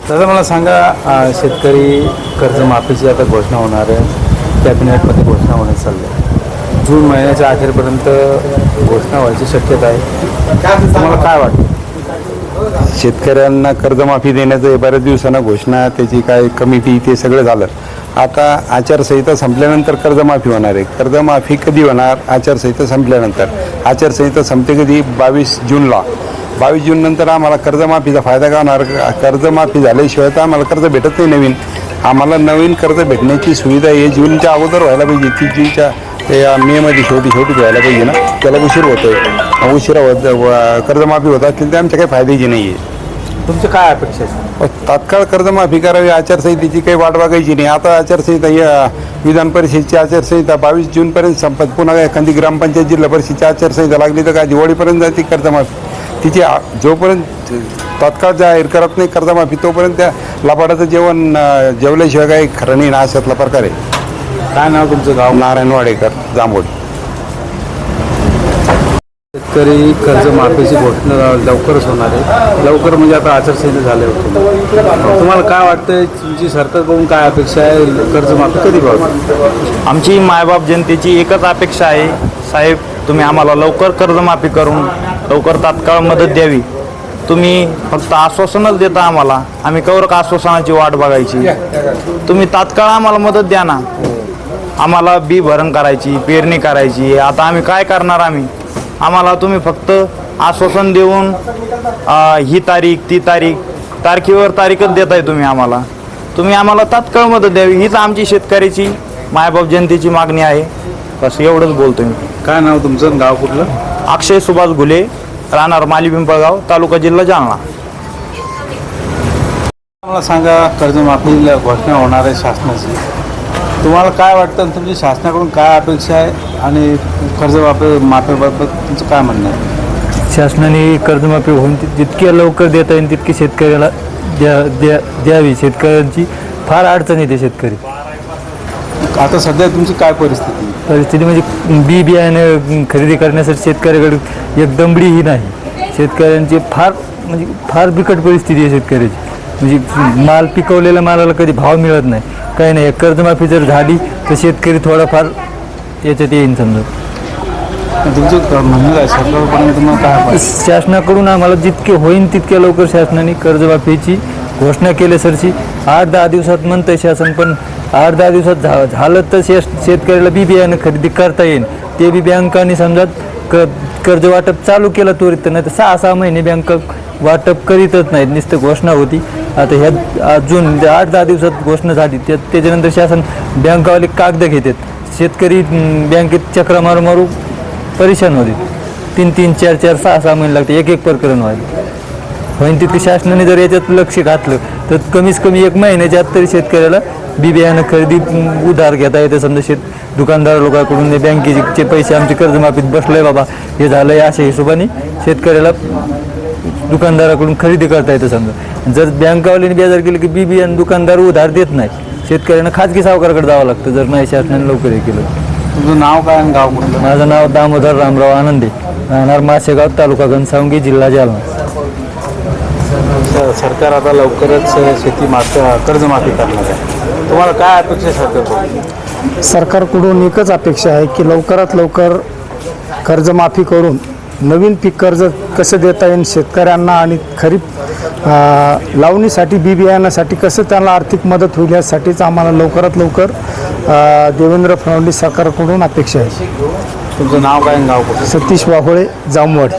दादा मला सांगा, शेतकरी कर्जमाफीची आता घोषणा होणार आहे, कॅबिनेटमध्ये घोषणा होण्यास चालली आहे. जून महिन्याच्या अखेरपर्यंत घोषणा व्हायची शक्यता आहे. तुम्हाला काय वाटतं? शेतकऱ्यांना कर्जमाफी देण्याचं बऱ्याच दिवसांना घोषणा, त्याची काय कमिटी, ते सगळं झालं. आता आचारसंहिता संपल्यानंतर कर्जमाफी होणार आहे. कर्जमाफी कधी होणार? आचारसंहिता संपल्यानंतर. आचारसंहिता संपते कधी? 22 जूनला. 22 जून नंतर आम्हाला कर्जमाफीचा फायदा का होणार? कर्जमाफी झाल्याशिवाय तर आम्हाला कर्ज भेटत नाही नवीन. आम्हाला नवीन कर्ज भेटण्याची सुविधा हे जूनच्या अगोदर व्हायला पाहिजे. ती जूनच्या मेमध्ये शेवटी व्हायला पाहिजे ना. त्याला उशीर होतोय. उशिरा कर्जमाफी होत असतील तर आमच्या काही फायद्याची नाही आहे. तुमची काय अपेक्षा आहे? तात्काळ कर्जमाफी करावी. आचारसंहितेची काही वाट बघायची नाही. आता आचारसंहिता या विधान परिषदेची आचारसंहिता 22 जूनपर्यंत संपत. पुन्हा एखादी ग्रामपंचायत जिल्हा परिषदेची आचारसंहिता लागली तर काय दिवाळीपर्यंत जाते कर्जमाफी. तिची जोपर्यंत तात्काळ जाहीर करत नाही कर्जमाफी, तोपर्यंत त्या लबाडाचं जेवल्याशिवाय काही खरं नाही ना, अशातला प्रकार आहे. काय नाव तुमचं? गाव? नारायण वाडेकर, जांभोड. शेतकरी कर्जमाफीची घोषणा लवकरच होणार आहे. लवकर म्हणजे आता आचारसंहिता झाले होते. तुम्हाला काय वाटतं, तुमची सरकारकडून काय अपेक्षा आहे? कर्जमाफी कधी व्हावी? आमची मायबाप जनतेची एकच अपेक्षा आहे, साहेब तुम्ही आम्हाला लवकर कर्जमाफी करून लवकर तात्काळ मदत द्यावी. तुम्ही फक्त आश्वासनच देता आम्हाला, आम्ही कवर आश्वासनाची वाट बघायची. तुम्ही तात्काळ आम्हाला मदत द्या ना. आम्हाला बी भरण करायची, पेरणी करायची. आता आम्ही काय करणार? आम्हाला तुम्ही फक्त आश्वासन देऊन ही तारीख ती तारखेवर तारीखच देताय तुम्ही आम्हाला. तुम्ही आम्हाला तात्काळ मदत द्यावी, हीच आमची शेतकऱ्याची मायबाप जनतेची मागणी आहे. बस एवढंच बोलतोय मी. काय नाव तुमचं? गाव कुठलं? अक्षय सुभाष घुले, राहणार माली पिंपळगाव, तालुका जिल्हा जालना. मला सांगा, कर्जमाफीला घोषणा होणार आहे शासनाची. तुम्हाला काय वाटतं? तुमची शासनाकडून काय अपेक्षा आहे आणि माफीबाबत तुमचं काय म्हणणं आहे? शासनाने कर्जमाफी होऊन जितक्या लवकर देता येईल तितकी शेतकऱ्याला द्यावी. शेतकऱ्यांची फार अडचण येते. शेतकरी आता सध्या तुमची काय परिस्थिती म्हणजे बियाणे खरेदी करण्यासाठी शेतकऱ्याकडे एक दमडीही नाही. शेतकऱ्यांची फार बिकट परिस्थिती आहे शेतकऱ्याची. म्हणजे माल पिकवलेल्या मालाला कधी भाव मिळत नाही, काही नाही. कर्जमाफी जर झाली तर शेतकरी थोडाफार याच्यात येईन. समजा तुमचं म्हणणं आहे सरकारकडून तुम्हाला काय? शासनाकडून आम्हाला जितके होईल तितक्या लवकर शासनाने कर्जमाफीची घोषणा केली सरची. 8-10 दिवसात म्हणतंय शासन, पण 8-10 दिवसात झालं तर शेतकऱ्याला बियाणं खरेदी करता येईल. ते बी बँकांनी समजा कर्ज वाटप चालू केलं त्वरित, नाही तर 6-6 महिने बँका वाटप करीतच नाहीत. नुसतं घोषणा होती. आता ह्या जून 8-10 दिवसात घोषणा झाली. त्याच्यानंतर शासन बँकावाले कागद घेतात. शेतकरी बँकेत चक्रा मारू परेशान होते. 3-3, 4-4, 6-6 महिने लागते एक प्रकरण व्हायला. होईन तितके शासनाने जर याच्यात लक्ष घातलं तर कमीत कमी 1 महिन्याच्या आत तरी शेतकऱ्याला बियाणं खरेदी उधार घेता येते. समजा दुकानदार लोकांकडून बँकेचे पैसे आमचे कर्जमाफीत बसले बाबा, हे झालं आहे, अशा हिशोबाने शेतकऱ्याला दुकानदाराकडून खरेदी करता येतं. समजा जर बँकावाल्याने बेजार केलं की बियाणं दुकानदार उधार देत नाही, शेतकऱ्यांना खाजगी सावकाराकडे जावं लागतं जर नाही शासनाने लवकर हे केलं. तुमचं नाव काय आणि गाव कुठलं? माझं नाव दामोदर रामराव आनंदे, राहणार मासेगाव, तालुका घनसावंगी, जिल्हा जालना. सरकार आता लवकरच कर्जमाफी करणार आहे. तुम्हाला काय अपेक्षा सरकारकडून? सरकारकडून एकच अपेक्षा आहे की लवकरात लवकर कर्जमाफी करून नवीन पीक कर्ज कसं देता येईल शेतकऱ्यांना आणि खरीप लावणीसाठी बियाण्यासाठी कसं त्यांना आर्थिक मदत होईल यासाठीच आम्हाला लवकरात लवकर देवेंद्र फडणवीस सरकारकडून अपेक्षा आहे. तुमचं नाव काय आणि गाव कुठलं? सतीश वाहोळे, जामवाडी.